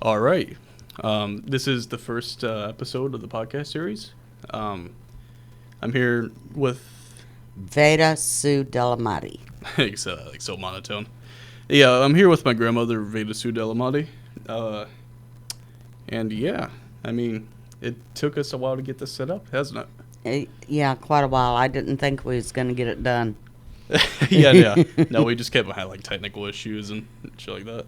All right. This is the first episode of the podcast series. Um, I'm here with Veda Sue Delamati. like so monotone. Yeah, I'm here with my grandmother Veda Sue Delamati. Uh, and yeah, I mean, it took us a while to get this set up, hasn't Yeah, quite a while. I didn't think we was going to get it done. it? Yeah. No, we just kept having like technical issues and shit like that.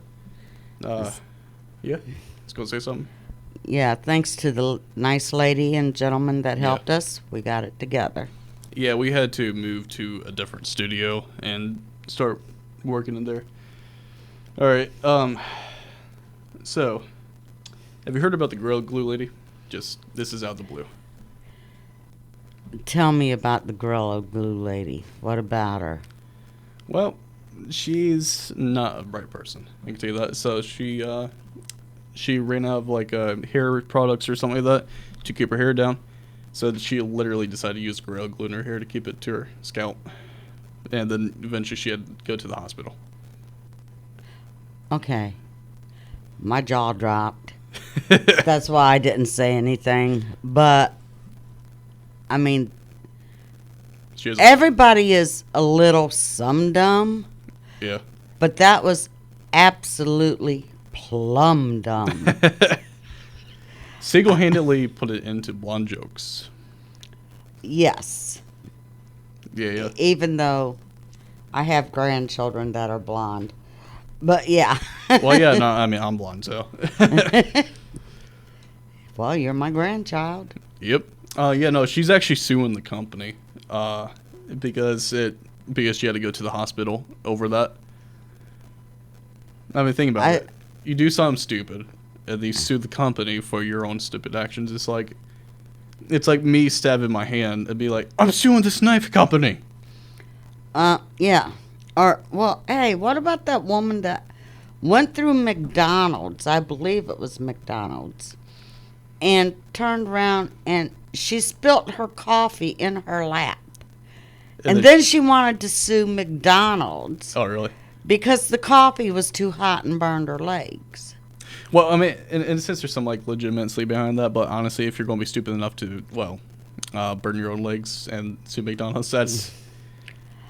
Yeah. Let's go say something. Yeah, thanks to the nice lady and gentleman that Yeah. helped us, we got it together. Yeah, we had to move to a different studio and start working in there. All right. So, have you heard about the Gorilla Glue lady? Just this is out of the blue. Tell me about the Gorilla Glue lady. What about her? Well, she's not a bright person. I can tell you that. So she ran out of like hair products or something like that to keep her hair down. So she literally decided to use Gorilla Glue in her hair to keep it to her scalp, and then eventually she had to go to the hospital. Okay. My jaw dropped. That's why I didn't say anything. But, I mean, She has everybody is a little some dumb, yeah. but that was absolutely plumb dumb. Single-handedly put it into blonde jokes. Yes. Yeah. Even though I have grandchildren that are blonde. But yeah. Well, yeah, no, I mean, I'm blonde, so. Well, you're my grandchild. Yep. Yeah, no, she's actually suing the company, because she had to go to the hospital over that. I mean, think about it. You do something stupid, and you sue the company for your own stupid actions. It's like me stabbing my hand and be like, I'm suing this knife company. Yeah. Or, well, hey, what about that woman that went through McDonald's? I believe it was McDonald's. And turned around and she spilt her coffee in her lap. And then she wanted to sue McDonald's Oh, really? because the coffee was too hot and burned her legs. Well, I mean, in a sense, there's some like legitimacy behind that. But honestly, if you're going to be stupid enough to, burn your own legs and sue McDonald's, that's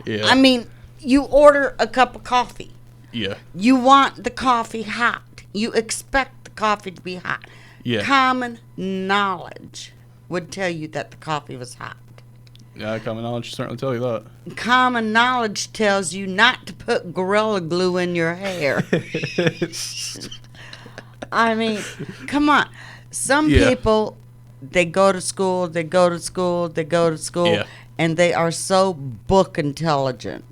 yeah. I mean, you order a cup of coffee. Yeah. You want the coffee hot. You expect the coffee to be hot. Yeah. Common knowledge would tell you that the coffee was hot. Yeah, common knowledge certainly tell you that. Common knowledge tells you not to put Gorilla Glue in your hair. I mean, come on. Some Yeah. people, they go to school, Yeah. and they are so book intelligent.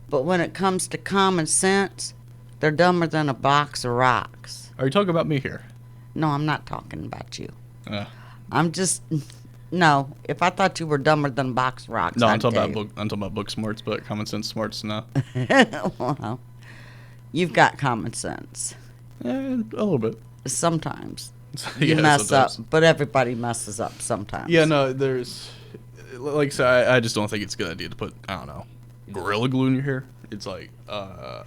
But when it comes to common sense, they're dumber than a box of rocks. Are you talking about me here? No, I'm not talking about you. Uh, I'm just, no. If I thought you were dumber than a box of rocks, no, I'm I'd talking tell about book. I'm talking about book smarts, but common sense smarts, no. you. Well, you've got common sense. A little bit. Sometimes. Yeah, You mess sometimes. up, but everybody messes up sometimes. Yeah, no, there's like I said, I just don't think it's a good idea to put, I don't know, Gorilla Glue in your hair. It's like, all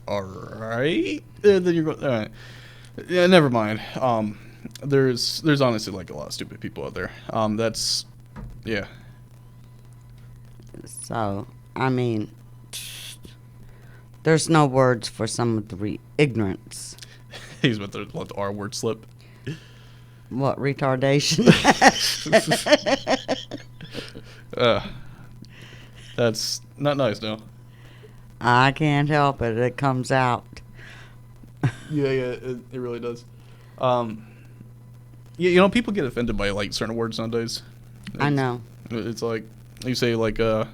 right, then you're going. All right. Yeah, never mind. There's honestly like a lot of stupid people out there. That's, yeah. So, I mean, there's no words for some of the ignorance. He's about to let the R word slip. What, retardation? That's not nice, no. I can't help it. It comes out. Yeah, it really does. Yeah, people get offended by like certain words nowadays. I know. It's like you say like I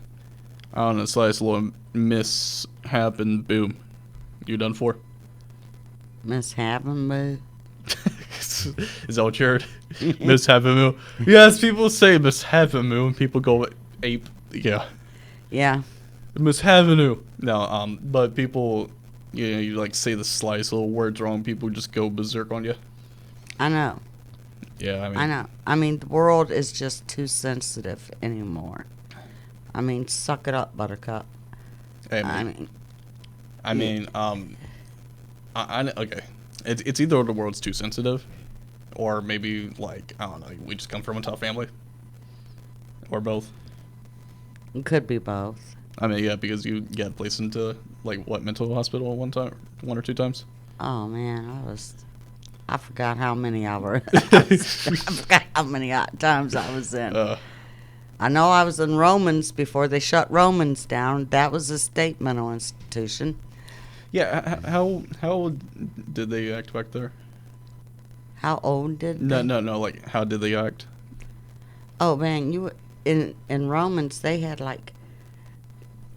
don't know, slice a little mishap and boom, you're done for. Miss Havenboo. Is that what you heard? Mishap. Yes, people say mishap and people go ape. Yeah. Yeah. Miss Avenue. No, but people, you like say the slice little words wrong. People just go berserk on you. I know. Yeah, I mean. I know. I mean, the world is just too sensitive anymore. I mean, suck it up, Buttercup. Hey, I man. mean, okay. It's either the world's too sensitive, or maybe like I don't know, we just come from a tough family, or both. It could be both. I mean, yeah, because you get placed into like what mental hospital one or two times. Oh man, I forgot how many I were. I forgot how many times I was in. I know I was in Romans before they shut Romans down. That was a state mental institution. Yeah, how did they act back there? How old did No, they? no. Like, how did they act? Oh man, in Romans they had like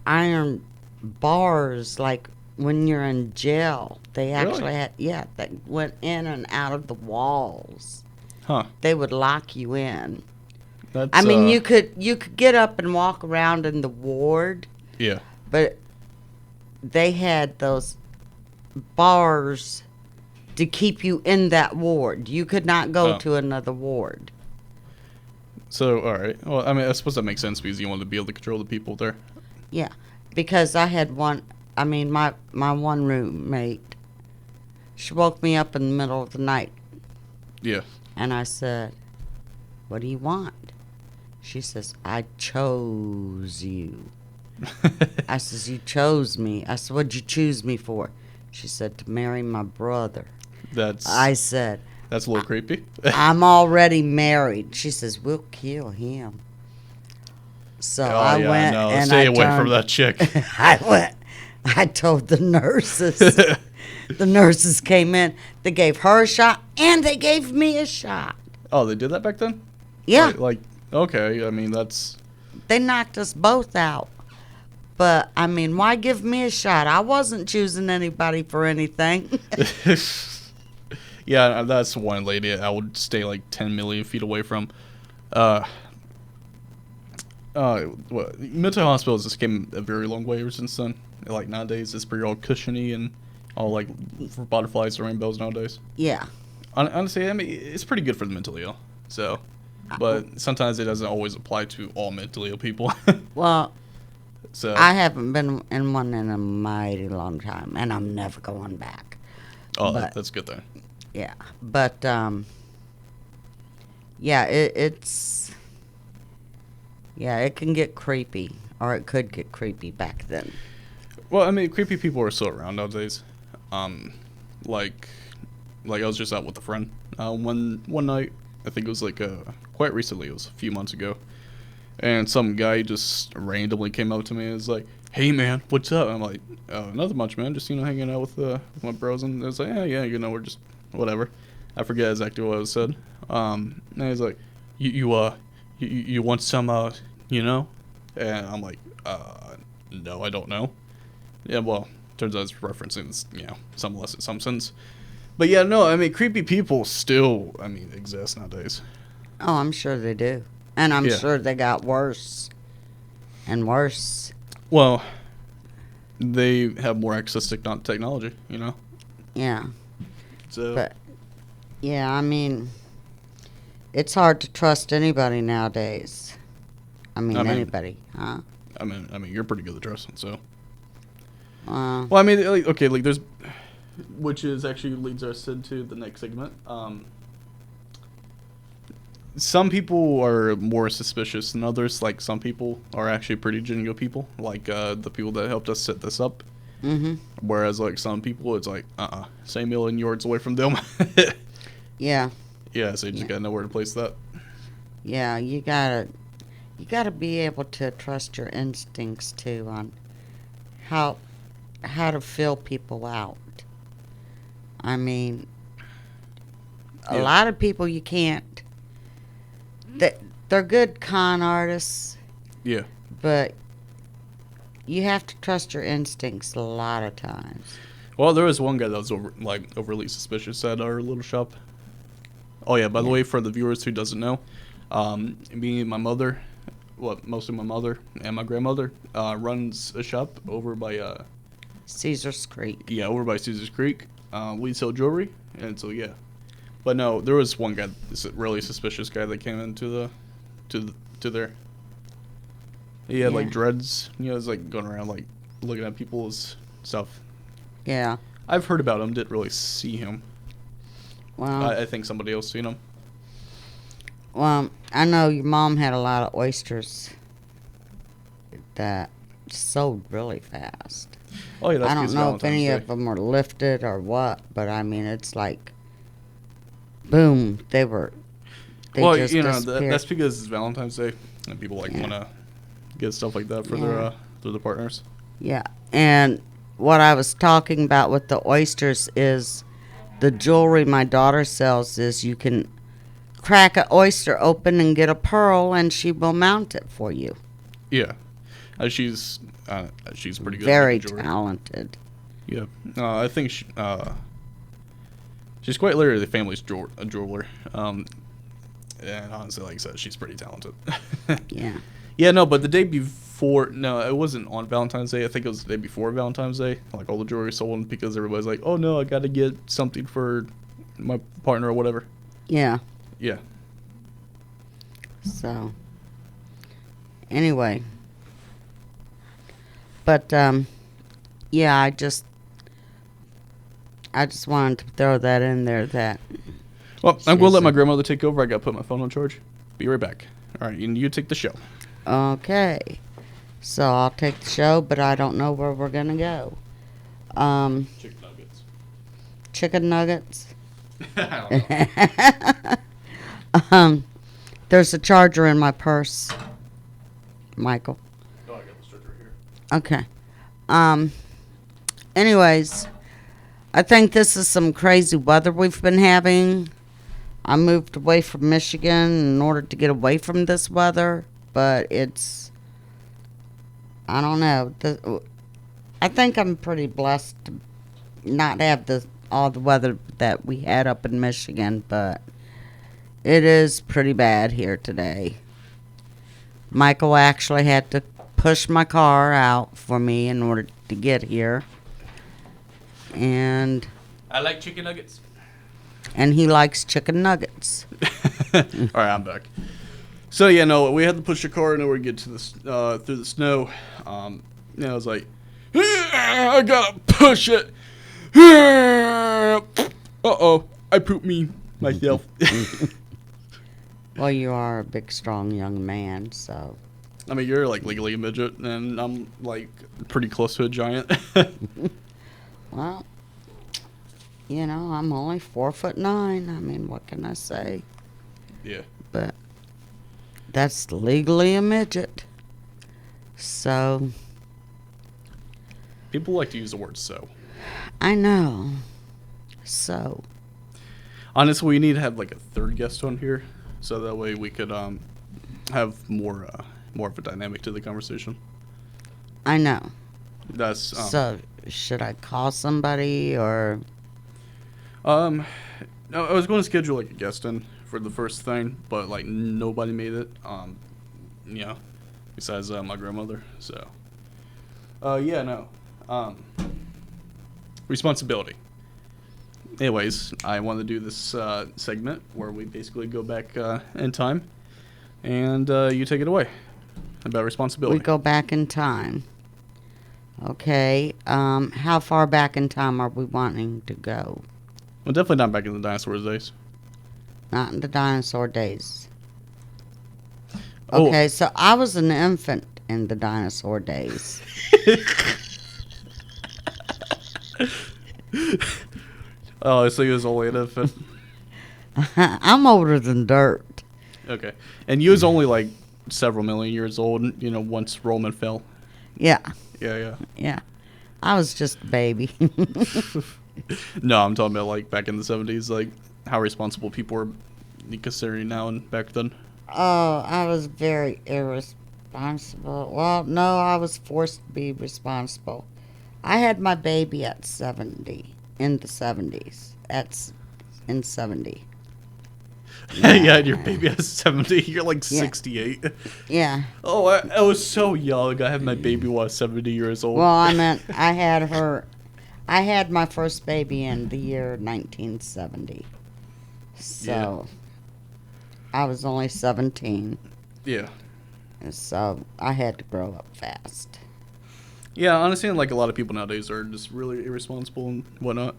iron bars, like when you're in jail. They actually Really? had that went in and out of the walls. Huh? They would lock you in. That's. I mean, you could get up and walk around in the ward, Yeah. but they had those bars to keep you in that ward. You could not go Oh. to another ward. So, all right. Well, I mean, I suppose that makes sense because you want to be able to control the people there. Yeah, because I had my one roommate, she woke me up in the middle of the night, Yeah. and I said, "What do you want?" She says, "I chose you." I says, "You chose me." I said, "What'd you choose me for?" She said, "To marry my brother." That's I said, that's a little creepy. "I'm already married." She says, "We'll kill him." So Oh, I yeah, went no, and stay I away from turned- that chick. I told the nurses. The nurses came in. They gave her a shot, and they gave me a shot. Oh, they did that back then? Yeah, Like, okay. I mean, that's. they knocked us both out. But, I mean, why give me a shot? I wasn't choosing anybody for anything. Yeah, that's one lady I would stay like 10 million feet away from. Mental hospitals just came a very long way ever since then. Like nowadays, it's pretty all cushiony and all like for butterflies and rainbows nowadays. Yeah. Honestly, I mean, it's pretty good for the mentally ill. So, but sometimes it doesn't always apply to all mentally ill people. Well, So, I haven't been in one in a mighty long time, and I'm never going back. but- that's good then. Yeah. But, yeah, it can get creepy, or it could get creepy back then. Well, I mean, creepy people are still around nowadays. Like I was just out with a friend one night. I think it was like quite recently. It was a few months ago, and some guy just randomly came up to me and was like, "Hey, man, what's up?" I'm like, "Nothing much, man. Just hanging out with my bros." And I was like, "Yeah, we're just whatever." I forget exactly what was said. And he's like, "You want some And I'm like, no, I don't know." Yeah, well, turns out it's referencing this, some lesson, some sense. But yeah, no, I mean, creepy people still, exist nowadays. Oh, I'm sure they do. And I'm Yeah. sure they got worse and worse. Well, they have more access to technology, Yeah. So, But, yeah, I mean, it's hard to trust anybody nowadays. I mean, anybody, huh? I mean, you're pretty good at trusting, so. Uh, Well, I mean, like, okay, like there's, which is actually leads us into the next segment. Some people are more suspicious than others. Like some people are actually pretty genuine people, like the people that helped us set this up. mm-hmm. Whereas like some people, it's like, say a million yards away from them. Yeah. Yeah, so you just gotta know where to place that. Yeah, you gotta be able to trust your instincts too on how to feel people out. I mean, a Yeah. lot of people you can't. They're good con artists, Yeah. but you have to trust your instincts a lot of times. Well, there was one guy that was overly suspicious at our little shop. Oh yeah, by the Yeah. way, for the viewers who doesn't know, me and my mother, mostly my mother and my grandmother, runs a shop over by Caesar's Creek. over by Caesar's Creek. We sell jewelry, and so yeah. But no, there was one guy, this really suspicious guy that came into to there. He had like Yeah. dreads. Was like going around like looking at people's stuff. Yeah. I've heard about him, didn't really see him. Well, I think somebody else seen them. well, I know your mom had a lot of oysters that sold really fast. Oh yeah, that's I don't because know if Valentine's any Day. of them were lifted or what, but I mean, it's like, boom, they Well, just disappeared. that's because it's Valentine's Day and people like Yeah. want to get stuff like that for their partners. Yeah, and what I was talking about with the oysters is the jewelry my daughter sells is you can crack an oyster open and get a pearl, and she will mount it for you. Yeah, she's pretty good. Very with the jewelry. talented. Yeah, I think she's quite literally the family's a jeweler. And honestly, like I said, she's pretty talented. Yeah. Yeah, no, but the day before, no, it wasn't on Valentine's Day. I think it was the day before Valentine's Day. Like all the jewelry sold because everybody's like, oh no, I got to get something for my partner or whatever. Yeah. Yeah. So, anyway. But, yeah, I just wanted to throw that in there that, Well, I'm going to let She's my a- grandmother take over. I got to put my phone on charge. Be right back. All right, and you take the show. okay. So I'll take the show, but I don't know where we're going to go. Chicken nuggets. Chicken nuggets. I don't know. There's a charger in my purse, Michael. Oh, I got the sticker here. Okay. Anyways, I think this is some crazy weather we've been having. I moved away from Michigan in order to get away from this weather, but I don't know. I think I'm pretty blessed to not have all the weather that we had up in Michigan, but it is pretty bad here today. Michael actually had to push my car out for me in order to get here. And I like chicken nuggets. he likes chicken nuggets. All right, I'm back. So yeah, no, we had to push the car in order to get to the through the snow. I was like, I gotta push it. Uh-oh, I pooped me myself. Well, you are a big, strong young man, so. I mean, you're like legally a midget, and I'm like pretty close to a giant. Well, I'm only 4'9". I mean, what can I say? Yeah. But that's legally a midget. So, People like to use the word so. I know. So, Honestly, we need to have like a third guest on here, so that way we could have more of a dynamic to the conversation. I know. That's So, should I call somebody or? no, I was going to schedule like a guest in for the first thing, but like nobody made it. Besides my grandmother. So, yeah, no. Responsibility. Anyways, I want to do this segment where we basically go back in time, and you take it away about responsibility. We go back in time. Okay. How far back in time are we wanting to go? Well, definitely not back in the dinosaurs days. Not in the dinosaur days. Oh. Okay, so I was an infant in the dinosaur days. Oh, so he was only an infant. I'm older than dirt. Okay, and you was only like several million years old. Once Roman fell. Yeah, Yeah. yeah. I was just a baby. No, I'm talking about like back in the 70s, like how responsible people were considering now and back then. Oh, I was very irresponsible. Well, no, I was forced to be responsible. I had my baby at 70, in the 70s. In 70. You had your baby at 70. You're like Yeah. 68. Yeah. Oh, I was so young. I had my baby when I was 70 years old. Well, I meant I had my first baby in the year 1970. So, I was only 17. Yeah. So, I had to grow up fast. Yeah, honestly, like a lot of people nowadays are just really irresponsible and whatnot.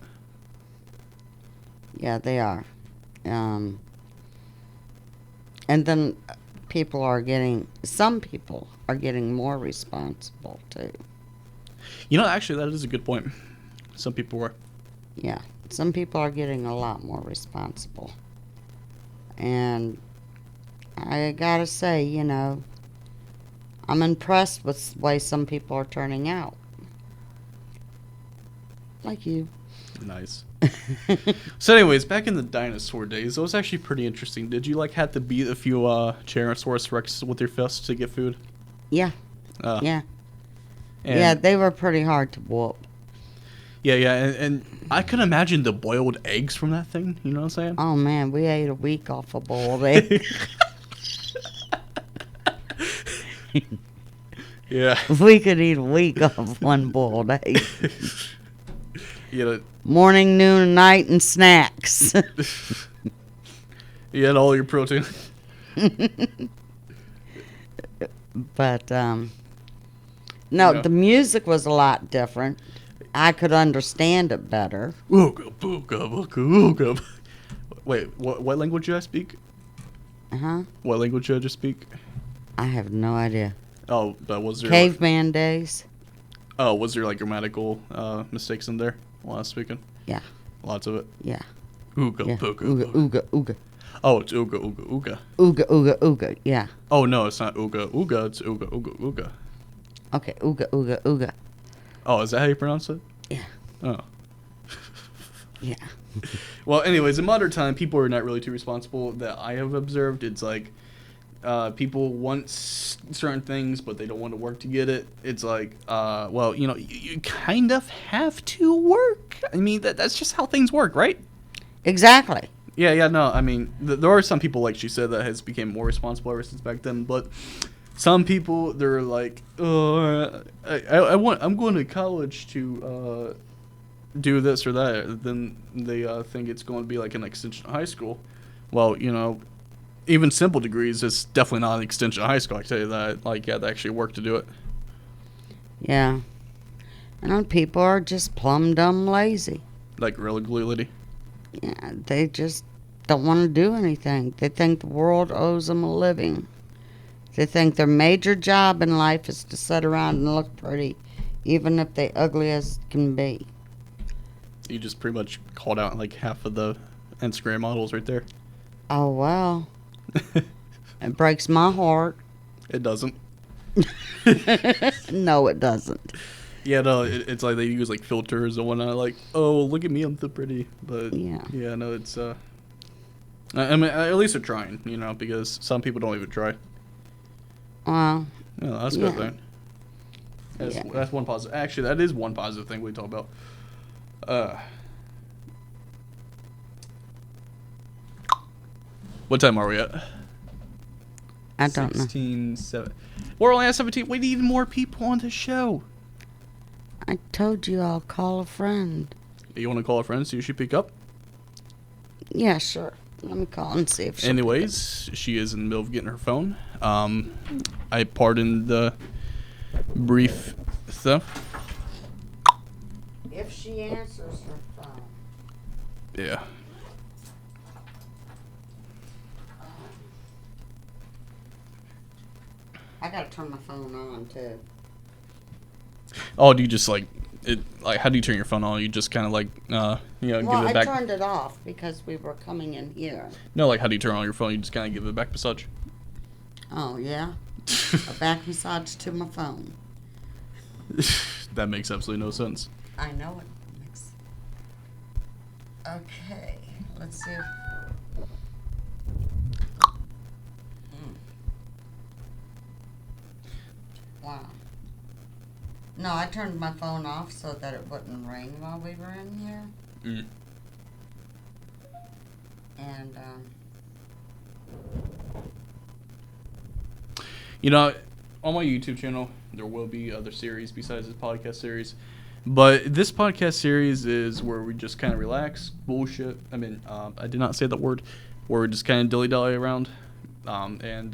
Yeah, they are. And then some people are getting more responsible too. You know, actually, that is a good point. Some people were. Yeah, some people are getting a lot more responsible. And I gotta say, I'm impressed with the way some people are turning out. Like you. Nice. So, anyways, back in the dinosaur days, that was actually pretty interesting. Did you have to beat a few Tyrannosaurus Rex with your fists to get food? Yeah, Uh, yeah. and, Yeah, they were pretty hard to whoop. Yeah, and I could imagine the boiled eggs from that thing. You know what I'm saying? Oh man, we ate a week off a boiled egg. Yeah. We could eat a week off one boiled egg. You had, Morning, noon, night, and snacks. you had all your protein. But no, Yeah. the music was a lot different. I could understand it better. Ooga booga booga ooga. Wait, what language did I speak? Uh-huh. What language did I just speak? I have no idea. Oh, but was there Caveman days. was there grammatical mistakes in there while I was speaking? Yeah. Lots of it. Yeah. Ooga Yeah. booga. Ooga, ooga, ooga. Oh, it's ooga ooga ooga. Ooga, ooga, ooga. Yeah. Oh no, it's not ooga ooga. It's ooga ooga ooga. Okay. Ooga, ooga, ooga. Oh, is that how you pronounce it? Yeah. Oh. Yeah. Well, anyways, in modern time, people are not really too responsible that I have observed. It's people want certain things, but they don't want to work to get it. It's well, you kind of have to work. I mean, that's just how things work, right? Exactly. Yeah, no, I mean, there are some people, like she said, that has become more responsible ever since back then, but some people, they're like, oh, I'm going to college to do this or that. Then they think it's going to be like an extension of high school. Well, even simple degrees is definitely not an extension of high school. I can tell you that. You have to actually work to do it. Yeah. And people are just plumb dumb lazy. Really. Yeah, they just don't want to do anything. They think the world owes them a living. They think their major job in life is to sit around and look pretty, even if they ugly as can be. You just pretty much called out half of the Instagram models right there. Oh, well. It breaks my heart. It doesn't. No, it doesn't. Yeah, no, it's like they use filters and whatnot. Oh, look at me, I'm so pretty. But yeah, no, it's I mean, at least they're trying, because some people don't even try. Well, Yeah, that's a good thing. That's one positive. Actually, that is one positive thing we talk about. What time are we at? I don't know. 16, 7. We're only at 17. We need more people on the show. I told you I'll call a friend. You want to call a friend, see if she pick up? Yeah, sure. Let me call and see if she. Anyways, she is in the middle of getting her phone. I pardon the brief stuff. If she answers her phone. Yeah. I gotta turn my phone on too. Oh, do you just how do you turn your phone on? You just kind of give Well, it back. I turned it off because we were coming in here. No, how do you turn on your phone? You just kind of give it a back massage. Oh yeah, a back massage to my phone. That makes absolutely no sense. I know it makes. Okay, let's see. Wow. No, I turned my phone off so that it wouldn't ring while we were in here. Mm. And, on my YouTube channel, there will be other series besides this podcast series. But this podcast series is where we just kind of relax, bullshit. I mean, I did not say that word. Where we just kind of dilly-dally around and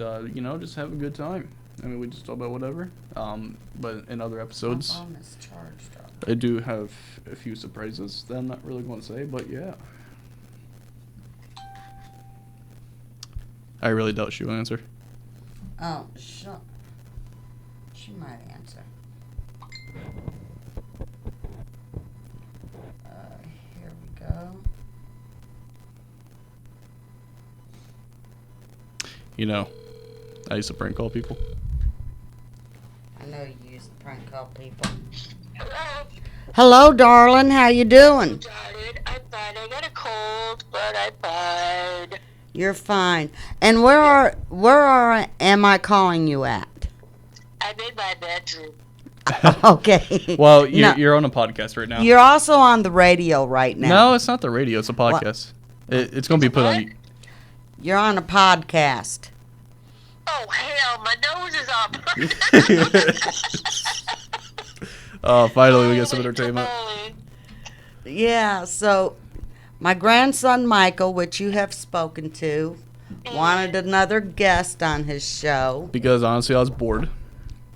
just have a good time. I mean, we just talk about whatever. But in other episodes, my phone is charged up. I do have a few surprises that I'm not really going to say, but yeah. I really doubt she will answer. Oh, sure. She might answer. Here we go. You know, I used to prank call people. I know you used to prank call people. Hello. Hello, darling. How you doing? Tired. I'm fine. I got a cold, but I'm fine. You're fine. And am I calling you at? I'm in my bedroom. Okay. Well, No. you're on a podcast right now. You're also on the radio right now. No, it's not the radio. It's a podcast. It's going to be put What? on. You're on a podcast. Oh, hell, my nose is up. Oh, finally we get some Holy entertainment. tamale. Yeah, so my grandson Michael, which you have spoken to, wanted another guest on his show. Because honestly, I was bored.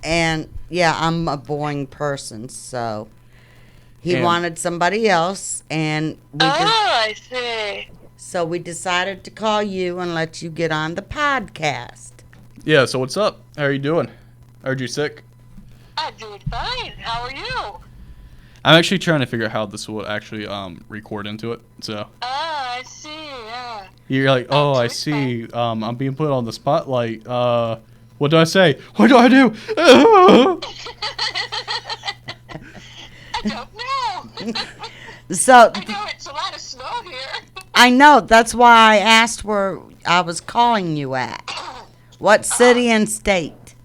And yeah, I'm a boring person, so he And- wanted somebody else, and I see. so we decided to call you and let you get on the podcast. Yeah, so what's up? How are you doing? I heard you sick. I'm doing fine. How are you? I'm actually trying to figure out how this will actually record into it. So I see, yeah. you're like, oh, I see. I'm being put on the spotlight. What do I say? What do I do? I don't know. So I know it's a lot of snow here. I know, that's why I asked where I was calling you at. What city and state?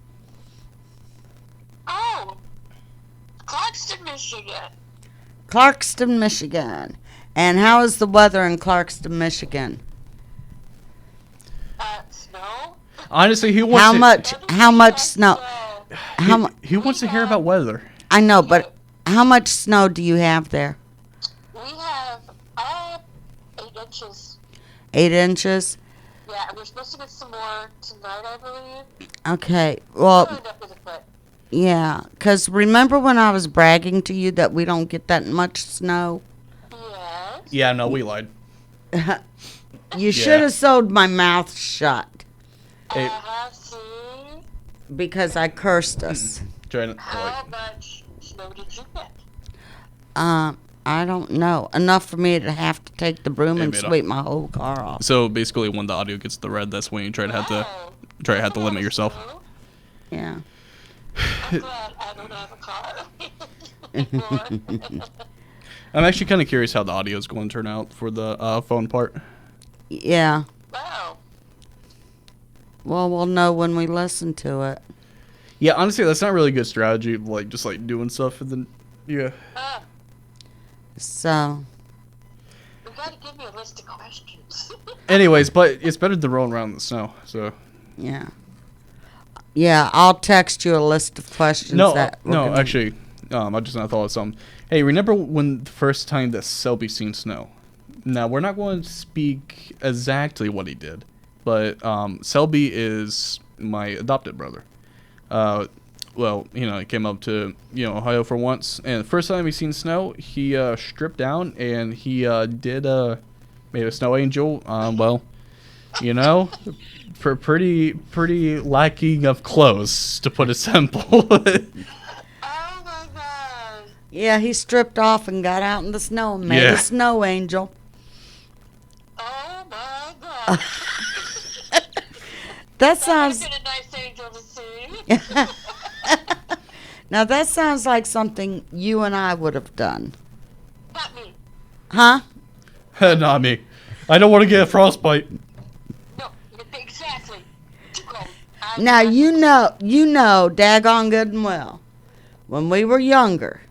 Oh, Clarkston, Michigan. Clarkston, Michigan. And how is the weather in Clarkston, Michigan? Snow? Honestly, he wants How much snow? How mu- he wants to hear about weather. I know, but how much snow do you have there? We have 8 inches. 8 inches? Yeah, and we're supposed to get some more tonight, I believe. Okay, We'll well, end up with a foot. yeah, because remember when I was bragging to you that we don't get that much snow? Yes. Yeah, no, we lied. You should have sewed my mouth shut Hey, See? because I cursed us. trying to, How much snow did you get? I don't know. Enough for me to have to take the broom Hey, and Mira. sweep my whole car off. so basically, when the audio gets to the red, that's when you try to have to Wow. have to limit yourself. Snow? Yeah. I'm glad I don't have a car anymore. I'm actually kind of curious how the audio is going to turn out for the phone part. Yeah. Wow. Well, we'll know when we listen to it. Yeah, honestly, that's not really a good strategy. Like just like doing stuff and then yeah. So, You gotta give me a list of questions. Anyways, but it's better than rolling around in the snow. So yeah. Yeah, I'll text you a list of questions no, that we're no, gonna- actually, I just now thought of something. Hey, remember when the first time that Selby seen snow? Now we're not going to speak exactly what he did, but Selby is my adopted brother. Well, he came up to Ohio for once, and the first time he seen snow, he stripped down and he made a snow angel. For pretty lacking of clothes, to put it simple. Oh my god. Yeah, he stripped off and got out in the snow and made Yeah. a snow angel. Oh my god. That That sounds would have been a nice angel to see. Now that sounds like something you and I would have done. Not me. Huh? Not me. I don't want to get a frostbite. No, exactly. Too cold. Now you know daggone good and well. When we were younger,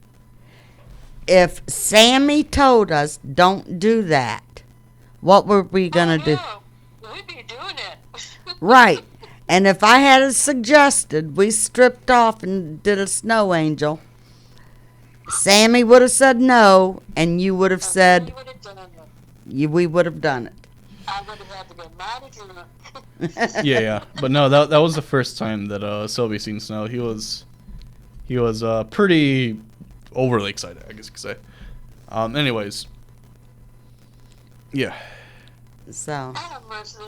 if Sammy told us don't do that, what were we gonna do? We'd be doing it. Right. And if I had suggested we stripped off and did a snow angel, Sammy would have said no, and you would have We said would have done it. we would have done it. I would have had to go mad at you. Yeah. But no, that was the first time that Selby seen snow. He was pretty overly excited, I guess you could say. Anyways. Yeah. So, I have mercy.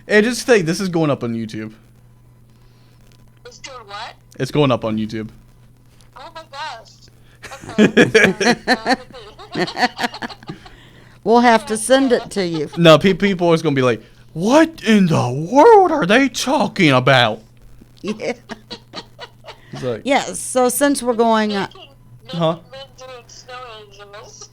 Hey, just think, this is going up on YouTube. It's doing what? It's going up on YouTube. Oh my gosh. Okay. We'll have to send it to you. No, people are going to be like, what in the world are they talking about? Yeah. It's like, Yeah, so since we're going on, Huh? Men doing snow angels.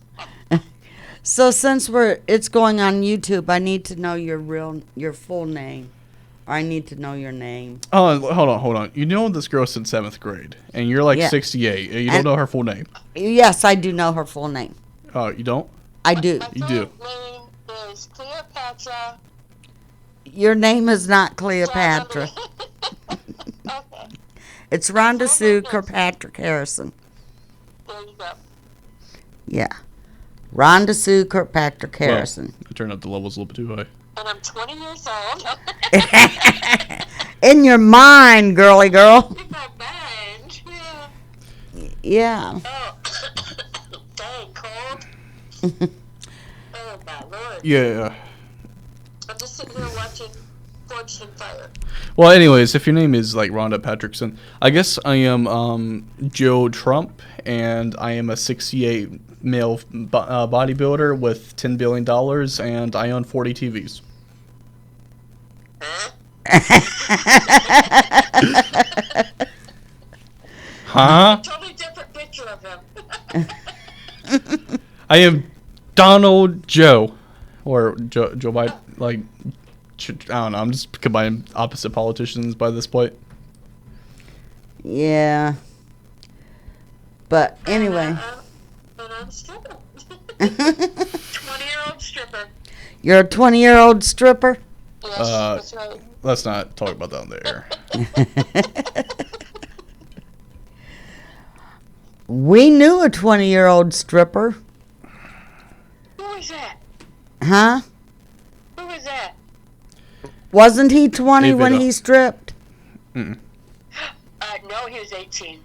so since it's going on YouTube, I need to know your full name. Or I need to know your name. oh, hold on. You know this girl since 7th grade, and you're like Yeah. 68, and you don't And- know her full name. Yes, I do know her full name. Oh, you don't? I do. My You full do. name is Cleopatra. Your name is not Cleopatra. Okay. It's Rhonda Sue Kirkpatrick Harrison. There you go. Yeah. Rhonda Sue Kirkpatrick Harrison. Well, I turned up the levels a little bit too high. And I'm 20 years old. In your mind, girly girl. In my mind. Yeah. Yeah. Oh. Dang, cold. Oh, my Lord. Yeah. I'm just sitting here watching Forged in Fire. Well, anyways, if your name is like Rhonda Patrickson, I guess I am Joe Trump, and I am a 68 male bodybuilder with $10 billion, and I own 40 TVs. Huh? Totally different picture of him. I am Donald Joe, or Joe Biden. Like, I don't know. I'm just combining opposite politicians by this point. Yeah. But anyway, And I'm a stripper. 20-year-old stripper. you're a 20-year-old stripper? Yes, that's right. Let's not talk about that on the air. We knew a 20-year-old stripper. Who was that? Huh? Who was that? Wasn't he 20 Leave it when up. he stripped? Mm. No, he was 18.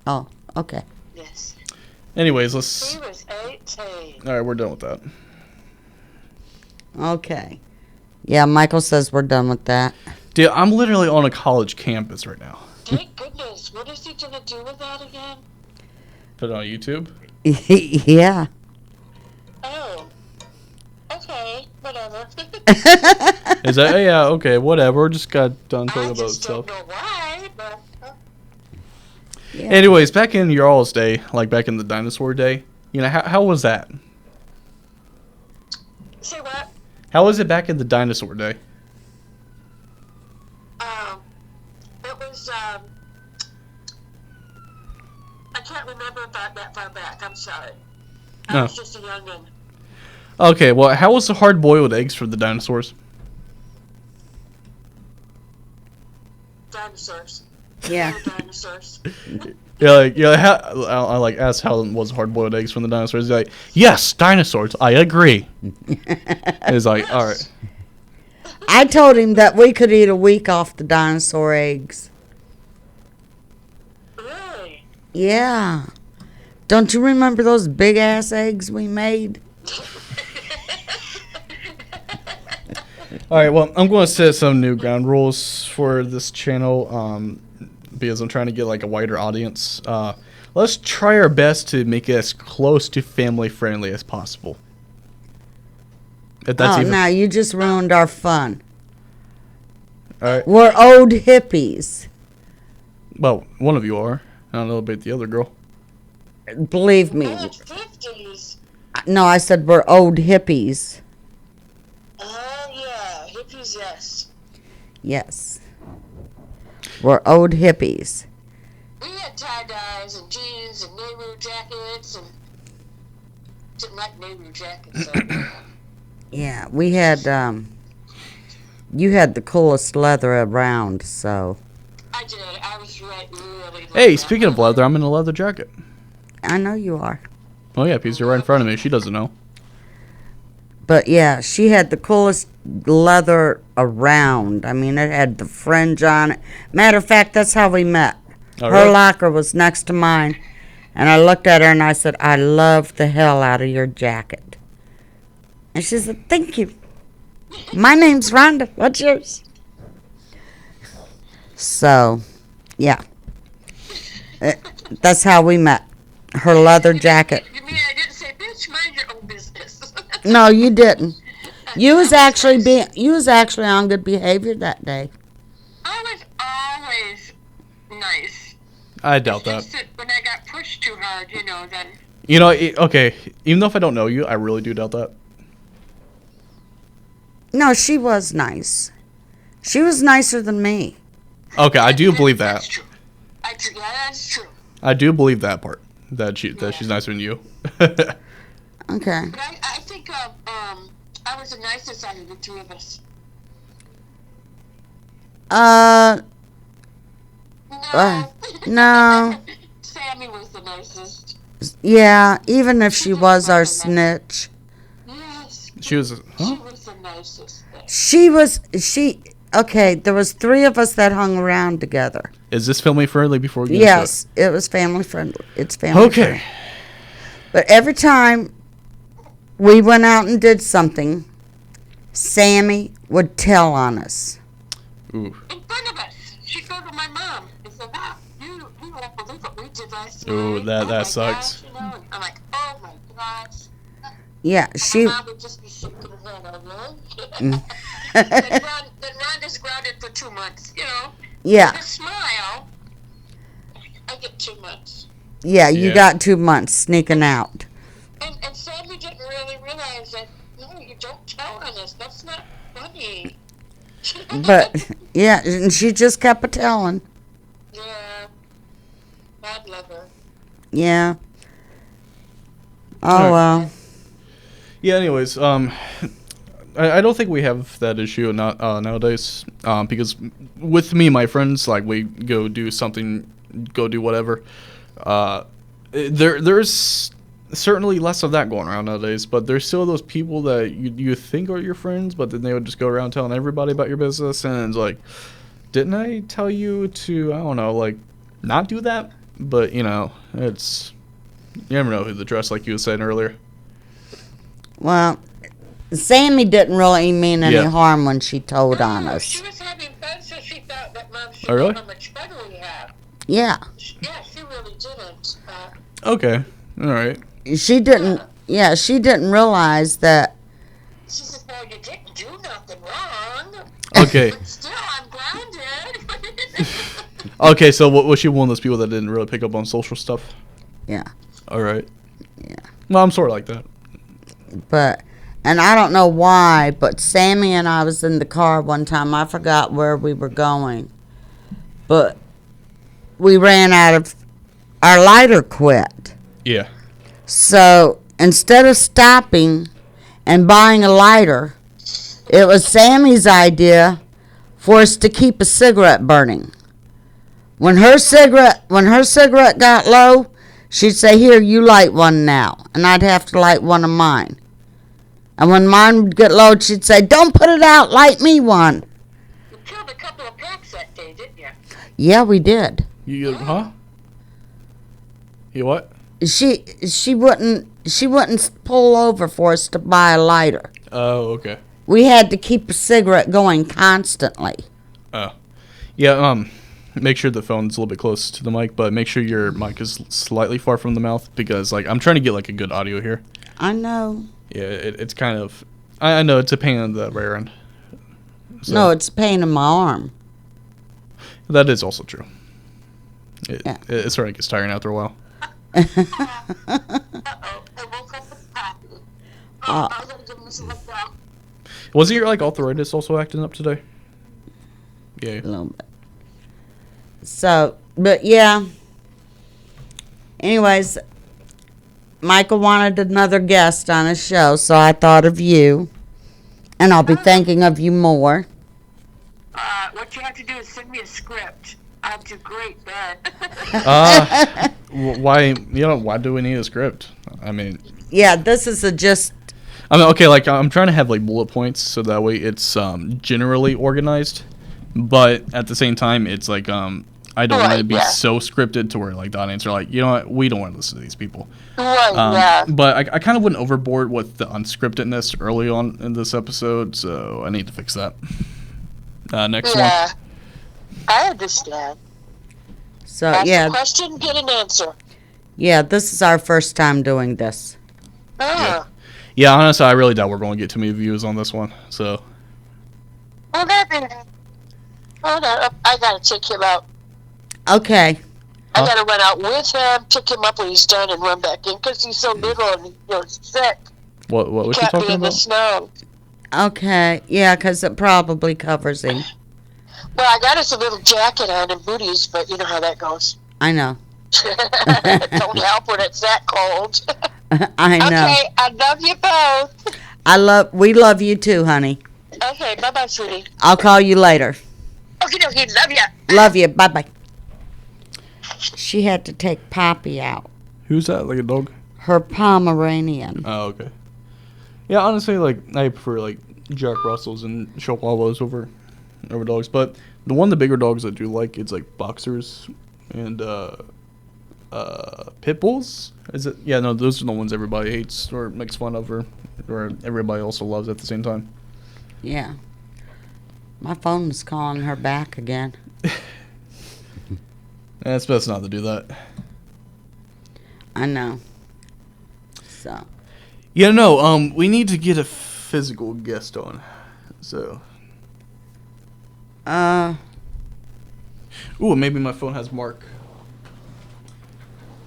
Oh, okay. Yes. Anyways, let's. He was 18. All right, we're done with that. Okay. Yeah, Michael says we're done with that. Dude, I'm literally on a college campus right now. Thank goodness. What is he going to do with that again? Put it on YouTube. Yeah. Oh. Okay, whatever. Is that? Yeah, okay, whatever. Just got done talking I about just stuff. don't know why, but... Yeah. Anyways, back in your all's day, like back in the dinosaur day, you know, how was that? Say what? How was it back in the dinosaur day? It was, I can't remember that far back. I'm sorry. I No. was just a youngin'. Okay, well, how was the hard-boiled eggs for the dinosaurs? Dinosaurs. Yeah. Dinosaurs. I like asked how was hard-boiled eggs from the dinosaurs. He's like, yes, dinosaurs. I agree. He's like, all right. I told him that we could eat a week off the dinosaur eggs. Really? Yeah. Don't you remember those big-ass eggs we made? All right, well, I'm going to set some new ground rules for this channel because I'm trying to get like a wider audience. Let's try our best to make it as close to family friendly as possible. If that's Oh, even no, you just ruined our fun. all right. We're old hippies. Well, one of you are. I don't know about the other girl. Believe me. Oh, 50s. No, I said we're old hippies. Oh, yeah. Hippies, yes. Yes. We're old hippies. We had tie-dyes and jeans and Nehru jackets and... Didn't like Nehru jackets, so... Yeah, we had, you had the coolest leather around, so. I did. I was really... Hey, speaking of leather, I'm in a leather jacket. I know you are. Oh yeah, because you're right in front of me. She doesn't know. But yeah, she had the coolest leather around. I mean, it had the fringe on it. Matter of fact, that's how we met. All Her right. locker was next to mine. And I looked at her and I said, I love the hell out of your jacket. And she said, thank you. My name's Rhonda. What's yours? So, yeah. That's how we met. Her leather jacket. You mean I didn't say, bitch, mind your own business? No, you didn't. You was actually on good behavior that day. I was always nice. I doubt It's that. just that when I got pushed too hard, then... You know, okay, even though if I don't know you, I really do doubt that. No, she was nice. She was nicer than me. Okay, I do believe That's that. true. Yeah, that's true. I do believe that part. That she's nicer than you. Okay. But I think I was the nicest out of the two of us. Uh, No. no. Sammy was the nicest. Yeah, even if she was our snitch. Yes. She was. She Huh? was the nicest. Okay, there was 3 of us that hung around together. Is this family friendly before we get into Yes, it was family friendly. It's it? family Okay. friendly. But every time we went out and did something, Sammy would tell on us. Ooh. In front of us. She'd go to my mom and say, wow, you won't believe what we did last night. Ooh, that my sucks. Gosh, and I'm like, oh my gosh. Yeah, My mom would just be shaking her head, oh really? then Rhonda's grounded for 2 months, yeah, With a smile, I get 2 months. yeah, you Yeah. got 2 months sneaking out. And Sandy didn't really realize that, no, you don't tell on us. That's not funny. But, yeah, and she just kept a telling. Yeah. God love her. Yeah. Oh, Alright. well. Yeah. Anyways, I don't think we have that issue nowadays. Because with me and my friends, like we go do something, go do whatever. There's certainly less of that going around nowadays, but there's still those people that you think are your friends, but then they would just go around telling everybody about your business, and it's like, didn't I tell you to, I don't know, like, not do that? But, it's, you never know who the dress, like you were saying earlier. Well, Sammy didn't really mean any Yeah. harm when she told on No, us. she was having fun, so she thought that Mom should Oh, really? know how much fun we have. Yeah. Yeah, she really didn't. Okay, alright. She didn't realize that. She said, well, you didn't do nothing wrong. Okay, But still, I'm grounded. okay, so was she one of those people that didn't really pick up on social stuff? Yeah. Alright. Yeah. Well, I'm sort of like that. But, and I don't know why, but Sammy and I was in the car one time. I forgot where we were going. But we ran out of, our lighter quit. Yeah. So instead of stopping and buying a lighter, it was Sammy's idea for us to keep a cigarette burning. When her cigarette got low, she'd say, "Here, you light one now," and I'd have to light one of mine. And when mine would get low, she'd say, "Don't put it out, light me one." You killed a couple of packs that day, didn't you? Yeah, we did. Huh? You what? She wouldn't pull over for us to buy a lighter. Oh, okay. We had to keep a cigarette going constantly. Oh. Yeah, make sure the phone's a little bit close to the mic, but make sure your mic is slightly far from the mouth, because, like, I'm trying to get, like, a good audio here. I know. Yeah, it's kind of... I know it's a pain in the rear end. So, No, it's a pain in my arm. that is also true. Yeah. It sort of gets tiring after a while. Uh-oh, I woke up with coffee. Uh. I gotta give myself a bath. Wasn't your, like, arthritis also acting up today? Yeah. A little bit. So, but yeah. Anyways, Michael wanted another guest on his show, so I thought of you. And I'll be thinking of you more. What you have to do is send me a script. I'll do great then. Why, why do we need a script? I mean... Yeah, this is okay, like, I'm trying to have, like, bullet points so that way it's generally organized, but at the same time, it's, like, I don't want it to Right, be yeah. so scripted to where like the audience are like, you know what, we don't want to listen to these people. Right, yeah. But I kind of went overboard with the unscriptedness early on in this episode, so I need to fix that. Next one. Yeah. I understand. So Ask yeah, a question, get an answer. yeah, this is our first time doing this. Oh. Yeah, honestly, I really doubt we're going to get too many views on this one. So Well, hold on. I gotta take him out. Okay. I gotta run out with him, pick him up when he's done, and run back in because he's so little and sick. what was she Can't be talking in the about? snow. Okay. Yeah, because it probably covers him. Well, I got us a little jacket on and booties, but you know how that goes. I know. Don't help when it's that cold. I know. Okay, I love you both. We love you too, honey. Okay, bye-bye, sweetie. I'll call you later. Okay, love ya. Love you. Bye bye. She had to take Poppy out. Who's that? Like a dog? Her Pomeranian. Oh, okay. Yeah, honestly, like I prefer like Jack Russells and Chihuahuas over dogs, but the bigger dogs I do like is like boxers and pit bulls. Is it? Yeah, no, those are the ones everybody hates or makes fun of, or everybody also loves at the same time. Yeah. My phone is calling her back again. Yeah, it's best not to do that. I know. So. Yeah, no, we need to get a physical guest on. So. Ooh, maybe my phone has Mark.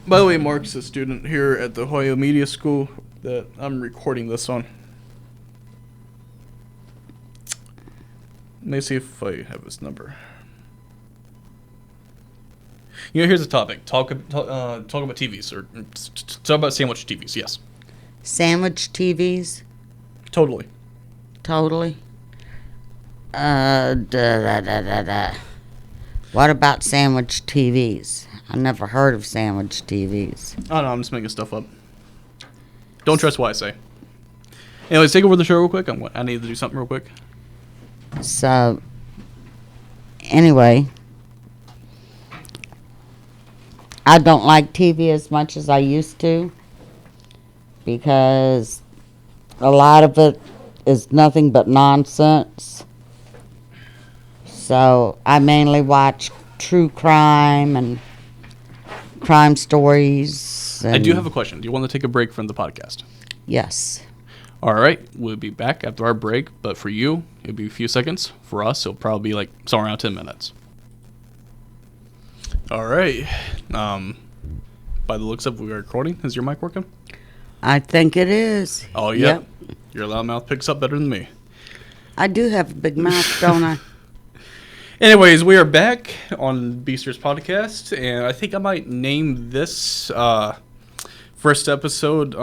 By the way, Mark's a student here at the Ohio Media School that I'm recording this on. Let me see if I have his number. You know, here's the topic. Talk about TVs, or talk about sandwich TVs. Yes, Sandwich TVs? totally. Totally. What about sandwich TVs? I never heard of sandwich TVs. Oh no, I'm just making stuff up. Don't trust what I say. Anyways, take over the show real quick. I need to do something real quick. So, anyway, I don't like TV as much as I used to because a lot of it is nothing but nonsense. So, I mainly watch true crime and crime stories. I do have a question. Do you want to take a break from the podcast? Yes. All right, we'll be back after our break, but for you, it'll be a few seconds. For us, it'll probably be like somewhere around 10 minutes. All right. By the looks of it, we are recording. Is your mic working? I think it is. Oh, yeah. Yep. Your loud mouth picks up better than me. I do have a big mouth, don't I? Anyways, we are back on Beasters Podcast, and I think I might name this first episode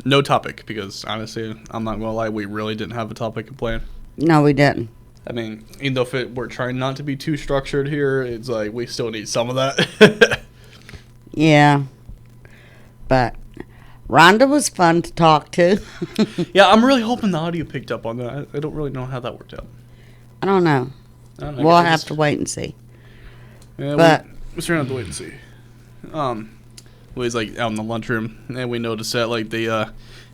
No Topic, because honestly, I'm not going to lie, we really didn't have a topic in plan. No, we didn't. I mean, even though we're trying not to be too structured here, it's like we still need some of that. Yeah. But Rhonda was fun to talk to. Yeah, I'm really hoping the audio picked up on that. I don't really know how that worked out. I don't know. I don't know, We'll I guess have to wait and see. Yeah, But- we certainly have to wait and see. We was like out in the lunchroom, and we noticed that like they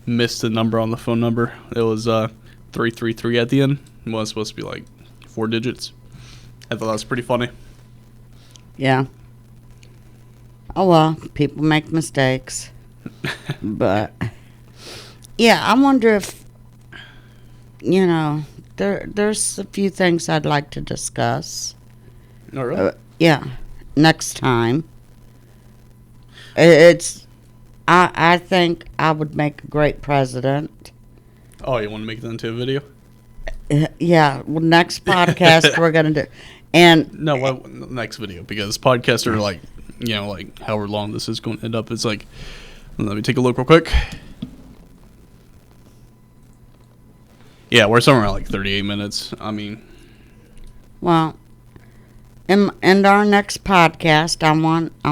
missed the number on the phone number. It was 333 at the end. It was supposed to be like 4 digits. I thought that was pretty funny. Yeah. Oh well, people make mistakes. But yeah, I wonder if there's a few things I'd like to discuss. Oh, really? Yeah, next time. I think I would make a great president. Oh, you want to make that into a video? Yeah, well, next podcast we're gonna do, and No, next video, because podcasts are like, like however long this is going to end up. It's like, let me take a look real quick. Yeah, we're somewhere around like 38 minutes. I mean, well, in our next podcast, I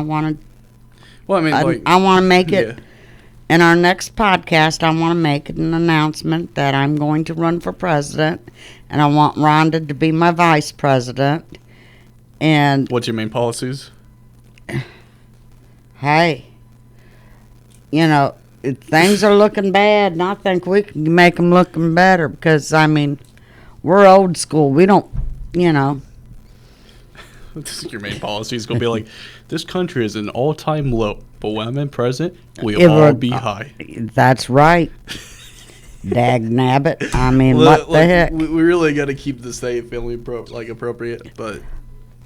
want well, I mean, like, I want to make it. yeah. In our next podcast, I want to make an announcement that I'm going to run for president, and I want Rhonda to be my vice president. And What's your main policies? hey, you know, things are looking bad, and I think we can make them looking better because, I mean, we're old school. We don't, you know. Your main policy is going to be like, this country is an all-time low, but when I'm in president, we'll It all would- be high. That's right. Dag nabbit. I mean, Look, what the heck? we really got to keep the state family appropriate, but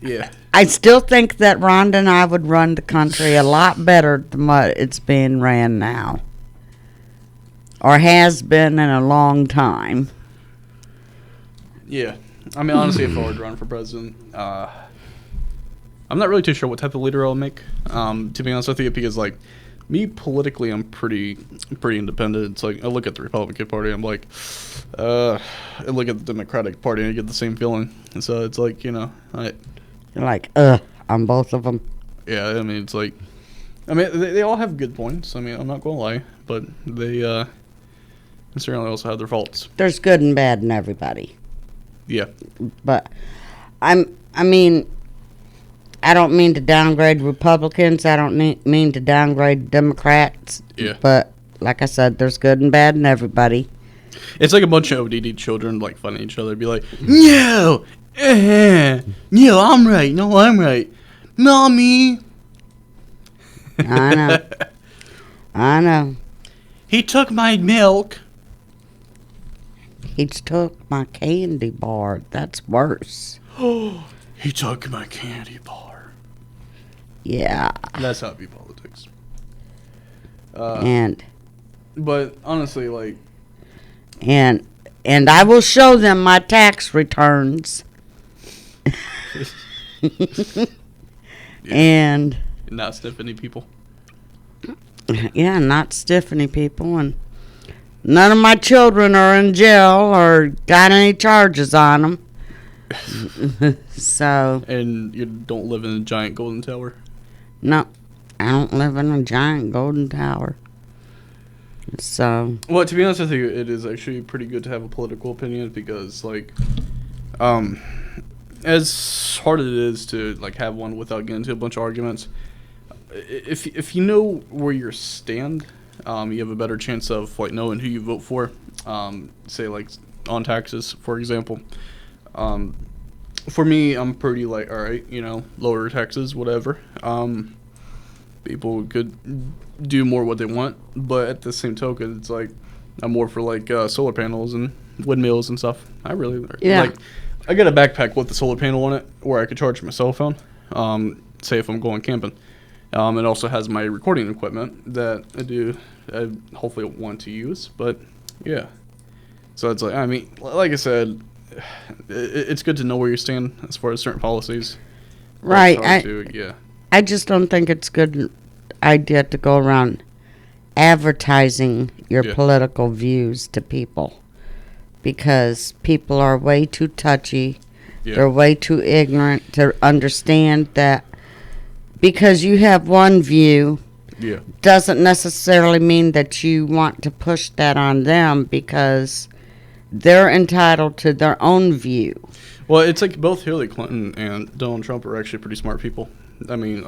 yeah. I still think that Rhonda and I would run the country a lot better than what it's being ran now. Or has been in a long time. Yeah. I mean, honestly, if I were to run for president, I'm not really too sure what type of leader I'll make. To be honest with you, because like me politically, I'm pretty independent. It's like I look at the Republican Party, I'm like, I look at the Democratic Party, and I get the same feeling. And so it's like, you know, You're like, on both of them. yeah. I mean, it's like, I mean, they all have good points. I mean, I'm not gonna lie, but they certainly also have their faults. There's good and bad in everybody. Yeah. But I mean, I don't mean to downgrade Republicans. I don't mean to downgrade Democrats. Yeah. But like I said, there's good and bad in everybody. It's like a bunch of ODD children like fighting each other. Be like, no, no, I'm right. No, I'm right, mommy. I know. I know. He took my milk. He took my candy bar. That's worse. He took my candy bar. Yeah. That's how it be politics. And But honestly, like, and I will show them my tax returns. And not stiff any people. yeah, not stiff any people, and none of my children are in jail or got any charges on them. So And you don't live in a giant golden tower. no, I don't live in a giant golden tower. So Well, to be honest with you, it is actually pretty good to have a political opinion because, like, as hard as it is to like have one without getting into a bunch of arguments, if you know where you stand, you have a better chance of like knowing who you vote for. Say like on taxes, for example. For me, I'm pretty like, all right, you know, lower taxes, whatever. People could do more what they want, but at the same token, it's like I'm more for like solar panels and windmills and stuff. I really like. I got a backpack with the solar panel on it where I could charge my cell phone. Say if I'm going camping. It also has my recording equipment that I hopefully want to use. But yeah, so it's like, I mean, like I said, it's good to know where you stand as far as certain policies. right, Yeah. I just don't think it's a good idea to go around advertising your Yeah. political views to people because people are way too touchy. Yeah. They're way too ignorant to understand that because you have one view Yeah. doesn't necessarily mean that you want to push that on them because they're entitled to their own view. Well, it's like both Hillary Clinton and Donald Trump are actually pretty smart people. I mean,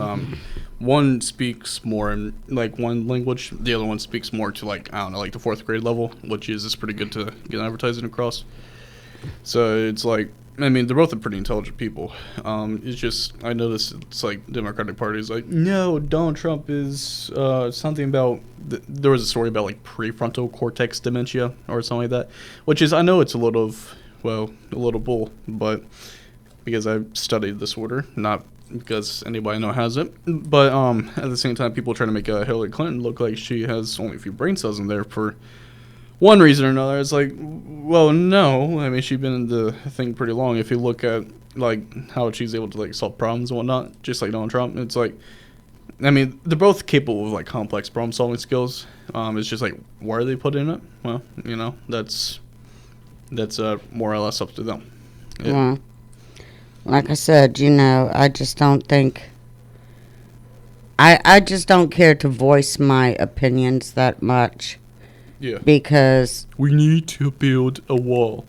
one speaks more in like one language, the other one speaks more to like, I don't know, like the fourth grade level, which is pretty good to get advertising across. So it's like, I mean, they're both pretty intelligent people. It's just, I noticed it's like Democratic Party is like, no, Donald Trump is something about, there was a story about like prefrontal cortex dementia or something like that, which is, I know it's a little bull, but because I've studied this disorder, not because anybody I know has it. But at the same time, people try to make Hillary Clinton look like she has only a few brain cells in there for one reason or another. It's like, well, no. I mean, she's been in the thing pretty long. If you look at like how she's able to like solve problems and whatnot, just like Donald Trump, it's like, I mean, they're both capable of like complex problem solving skills. It's just like, where are they put in it? Well, you know, that's more or less up to them. Yeah. Well, like I said, you know, I just don't think. I just don't care to voice my opinions that much Yeah. because We need to build a wall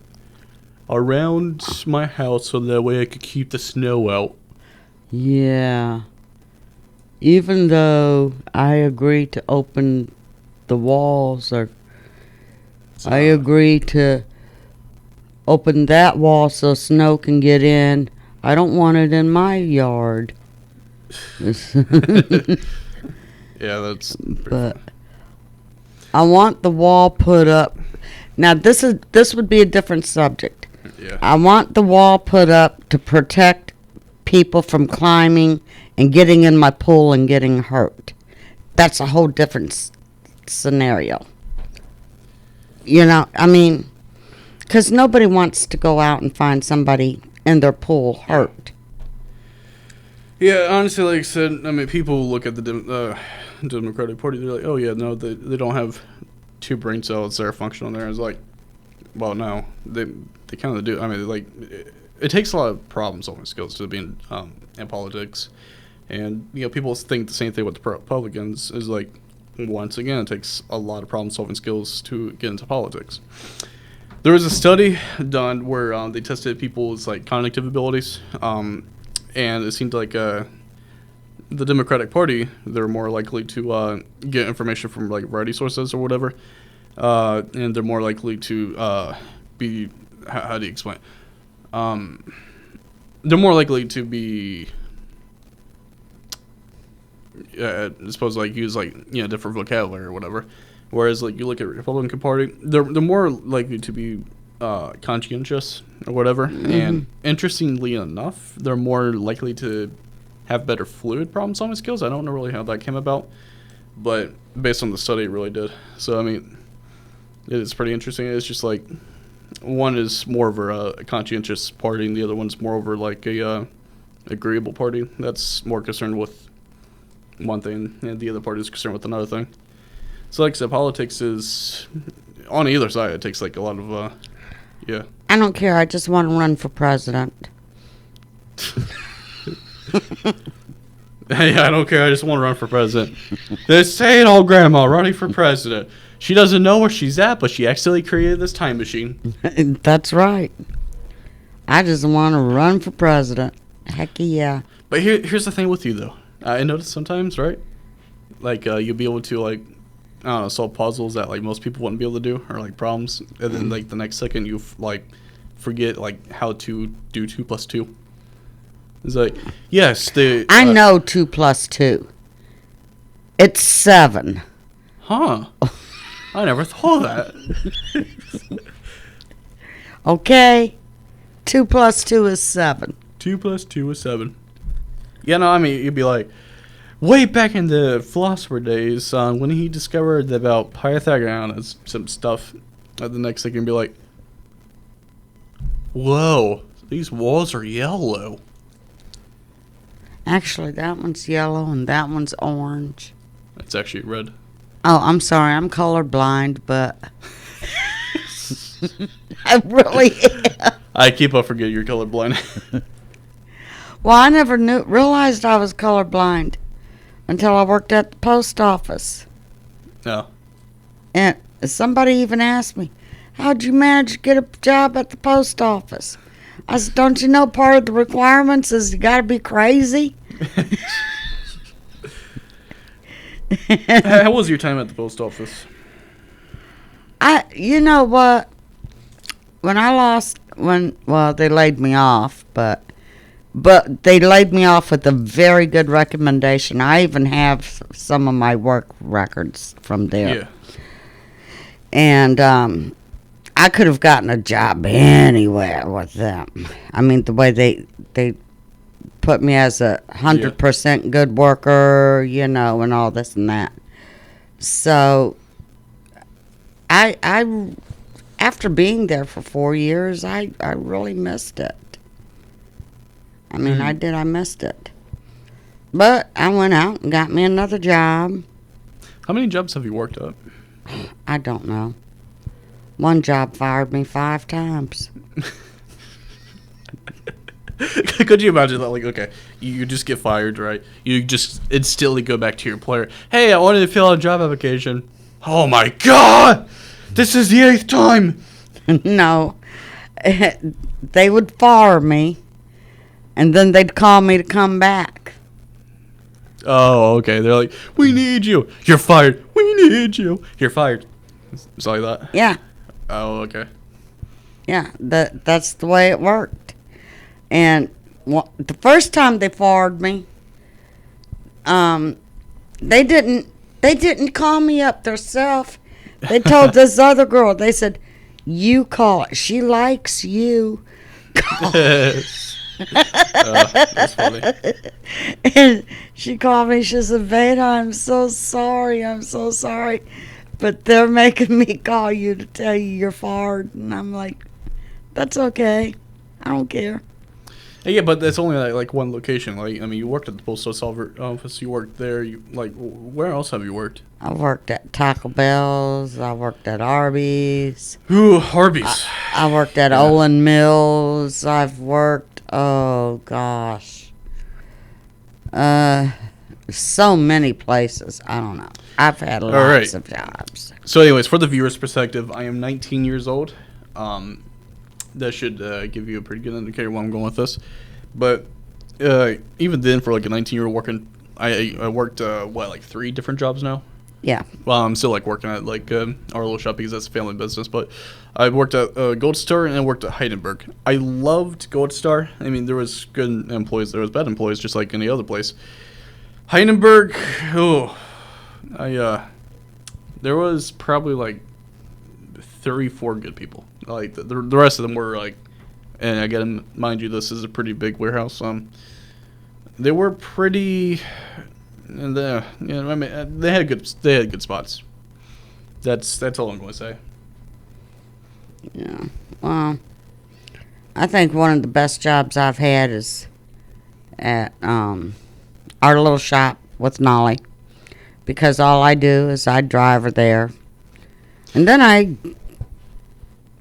around my house so that way I could keep the snow out. Yeah. Even though I agree to open the walls, or I agree to open that wall so snow can get in, I don't want it in my yard. Yeah, that's pretty But fun. I want the wall put up. Now this would be a different subject. Yeah. I want the wall put up to protect people from climbing and getting in my pool and getting hurt. That's a whole different scenario. You know, I mean, because nobody wants to go out and find somebody in their pool hurt. Yeah, honestly, like I said, I mean, people look at the Democratic Party, they're like, oh yeah, no, they don't have two brain cells that are functional there. It's like, well, no, they kind of do. I mean, like, it takes a lot of problem-solving skills to be in politics. And, you know, people think the same thing with the Republicans is like, once again, it takes a lot of problem-solving skills to get into politics. There was a study done where they tested people's, like, cognitive abilities, and it seemed like the Democratic Party, they're more likely to get information from, like, variety sources or whatever, and they're more likely to be, how do you explain it? They're more likely to be, I suppose, like, use, like, you know, different vocabulary or whatever. Whereas, like, you look at the Republican Party, they're more likely to be conscientious or whatever. Mm-hmm. And interestingly enough, they're more likely to have better fluid problem-solving skills. I don't know really how that came about, but based on the study, it really did. So, I mean, it is pretty interesting. It's just like one is more of a conscientious party, and the other one's more over like a agreeable party that's more concerned with one thing, and the other party is concerned with another thing. So, like I said, politics is on either side. It takes like a lot of, yeah. I don't care. I just want to run for president. Hey, I don't care. I just want to run for president. This ain't old grandma running for president. She doesn't know where she's at, but she accidentally created this time machine. That's right. I just want to run for president. Heck yeah. But here's the thing with you, though. I notice sometimes, right? Like, you'll be able to, like, I don't know, solve puzzles that, like, most people wouldn't be able to do, or, like, problems. And then, like, the next second you, like, forget, like, how to do 2 plus 2. It's like, yes, I know 2 plus 2. It's 7. Huh. I never thought of that. Okay? 2 plus 2 is 7. 2 plus 2 is 7. Yeah, no, I mean, you'd be like, way back in the philosopher days, when he discovered about Pythagoras, some stuff, the next thing you'd be like, whoa, these walls are yellow. Actually, that one's yellow and that one's orange. It's actually red. Oh, I'm sorry. I'm colorblind, but I really am. I keep on forgetting you're colorblind. Well, I never realized I was colorblind until I worked at the post office. No. And somebody even asked me, how'd you manage to get a job at the post office? I said, don't you know part of the requirements is you got to be crazy? How was your time at the post office? You know what? Well, they laid me off, but they laid me off with a very good recommendation. I even have some of my work records from there. Yeah. And I could have gotten a job anywhere with them. I mean, the way they put me as a 100% good worker, you know, and all this and that. So, I after being there for 4 years, I really missed it. I mean, I did. I missed it. But I went out and got me another job. How many jobs have you worked at? I don't know. One job fired me 5 times. Could you imagine that? Like, okay, you just get fired, right? You just instantly go back to your employer. Hey, I wanted to fill out a job application. Oh my god! This is the 8th time! No. They would fire me. And then they'd call me to come back. Oh, okay. They're like, we need you. You're fired. We need you. You're fired. It's like that. Yeah, Oh, okay. yeah, that's the way it worked. And the first time they fired me, they didn't call me up themselves. They told this other girl, they said, you call her. She likes you. That's funny. And she called me. She said, Veda, I'm so sorry. I'm so sorry. But they're making me call you to tell you you're fired. And I'm like, that's okay. I don't care. Yeah, but that's only like one location. Like, I mean, you worked at the postal office. You worked there. You where else have you worked? I worked at Taco Bell's. I worked at Arby's. Ooh, Arby's. I worked at Olin Mills. I've worked, oh gosh, so many places. I don't know. I've had lots right. of jobs. So, anyways, for the viewer's perspective, I am 19 years old. That should give you a pretty good indicator where I'm going with this. But even then, for like a 19-year-old working, I worked like 3 different jobs now. Yeah. Well, I'm still like working at like our little shop because that's a family business. But I worked at Gold Star and I worked at Heidenberg. I loved Gold Star. I mean, there was good employees, there was bad employees, just like any other place. Heidenberg, there was probably like 34 good people. Like the rest of them were like, and again, mind you, this is a pretty big warehouse. They were pretty, and I mean, they had good spots. That's all I'm going to say. Yeah. Well, I think one of the best jobs I've had is at our little shop with Nolly, because all I do is I drive her there, and then I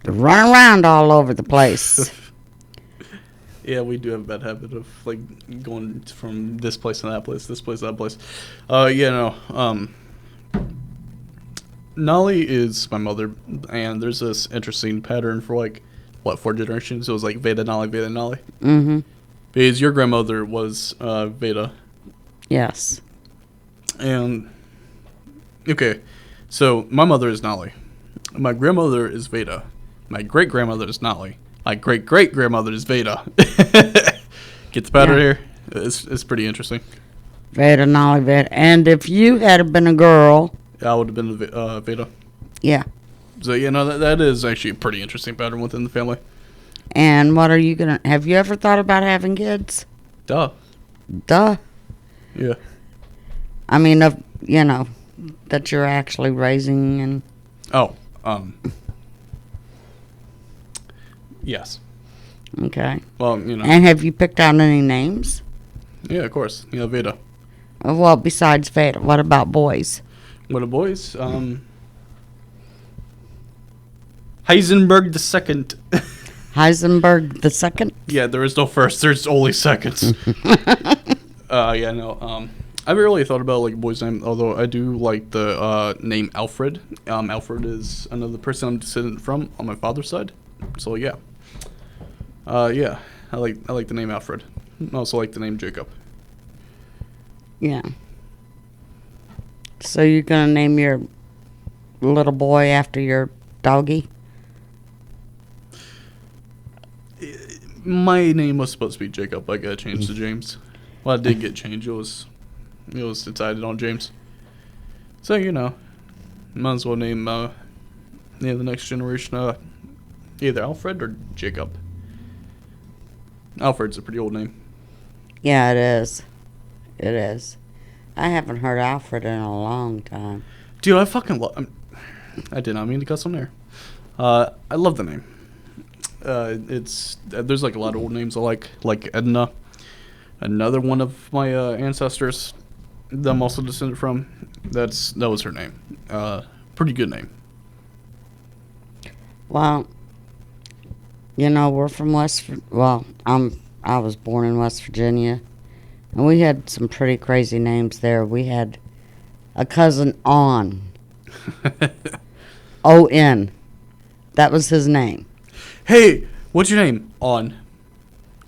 run around all over the place. Yeah, we do have a bad habit of like going from this place to that place, this place to that place. Nolly is my mother, and there's this interesting pattern for like 4 generations. It was like Veda Nolly, Veda Nolly. Mm-hmm. Because your grandmother was Veda. Yes. And okay, so my mother is Nolly. My grandmother is Veda. My great grandmother is Nolly. My great great grandmother is Veda. Get the pattern here? It's pretty interesting. Veda, Nolly, Veda. And if you had been a girl, I would have been Veda. yeah. So that is actually a pretty interesting pattern within the family. And what are you gonna? Have you ever thought about having kids? Duh. Yeah. I mean, that you're actually raising and. Oh. Yes. Okay. Well, And have you picked out any names? Yeah, of course. Veda. Well, besides Veda, what about boys? What are boys? Heisenberg the second. Heisenberg the second? Yeah, there is no first. There's only seconds. I haven't really thought about like boys' name, although I do like the name Alfred. Alfred is another person I'm descendant from on my father's side. So yeah. I like the name Alfred. I also like the name Jacob. Yeah. So you're gonna name your little boy after your doggy? My name was supposed to be Jacob. I got changed to James. Well, I did get changed. It was decided on James. So might as well name the next generation either Alfred or Jacob. Alfred's a pretty old name. Yeah, it is. It is. I haven't heard Alfred in a long time. Dude, I fucking love. I did not mean to cuss on there. I love the name. There's like a lot of old names I like Edna. Another one of my ancestors that I'm also descended from. That was her name. Pretty good name. Well, we're from I was born in West Virginia, and we had some pretty crazy names there. We had a cousin On. O-N. That was his name. Hey, what's your name? On.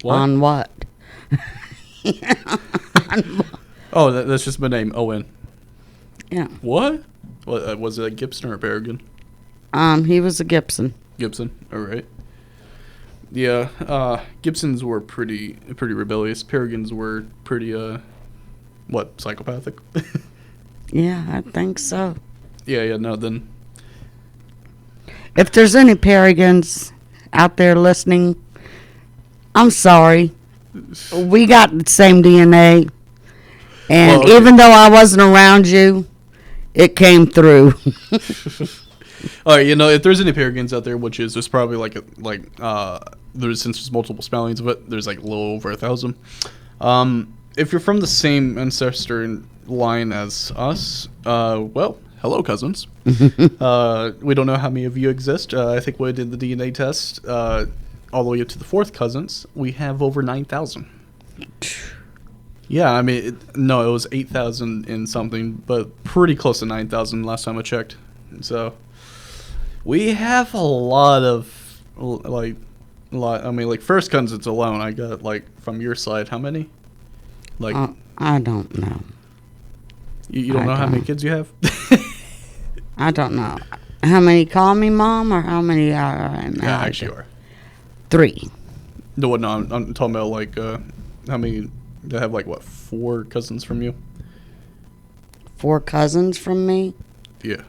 What? On what? Oh, that's just my name, Owen. Yeah. What? Was it a Gibson or a Peregrine? He was a Gibson. Gibson. All right. Yeah. Gibsons were pretty rebellious. Peregrines were pretty psychopathic. Yeah, I think so. Yeah. No, then. If there's any Peregrines out there listening, I'm sorry. We got the same DNA. And Well, okay. even though I wasn't around you, it came through. All right, if there's any Peregrines out there, which is there's probably there's multiple spellings of it, there's like a little over 1,000. If you're from the same ancestor line as us, well, hello, cousins. We don't know how many of you exist. I think we did the DNA test all the way up to the fourth cousins. We have over 9,000. Yeah, I mean, it was 8,000 and something, but pretty close to 9,000 last time I checked. So we have a lot of like first cousins alone. I got from your side, how many? I don't know. You don't know how many kids you have? I don't know. How many call me mom or how many are in Yeah, actually you are. 3. No, I'm talking about how many that have 4 cousins from you? 4 cousins from me? Yeah.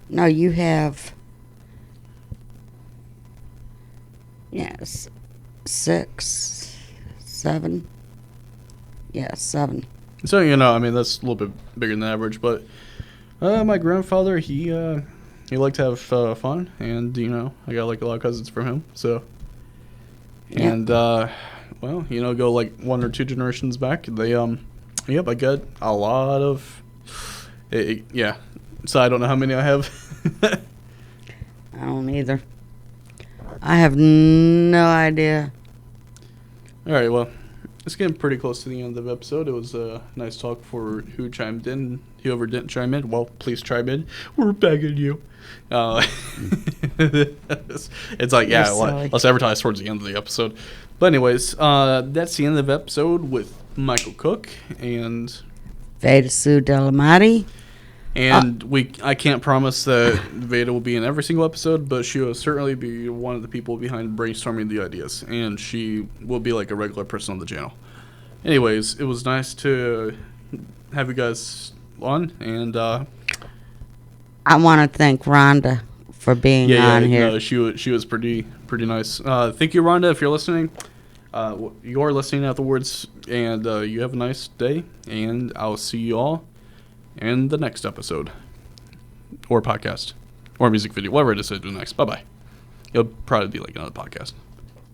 No, you have. Yes. 6, 7. Yeah, 7. So I mean that's a little bit bigger than average, but my grandfather he liked to have fun, and I got a lot of cousins from him. So, and well, go 1 or 2 generations back, they yep, I got a lot of yeah. So I don't know how many I have. I don't either. I have no idea. All right, well, it's getting pretty close to the end of the episode. It was a nice talk for who chimed in. Whoever didn't chime in, well, please chime in. We're begging you. It's yeah, let's advertise towards the end of the episode. But anyways, that's the end of the episode with Michael Cook and Veda Sue Delamati. And I can't promise that Veda will be in every single episode, but she will certainly be one of the people behind brainstorming the ideas, and she will be a regular person on the channel. Anyways, it was nice to have you guys on, and I want to thank Rhonda for being on here. No, she was pretty nice. Thank you, Rhonda, if you're listening. You are listening afterwards, and you have a nice day, and I'll see you all in the next episode, or podcast, or music video, whatever it is to do next. Bye bye. It'll probably be another podcast.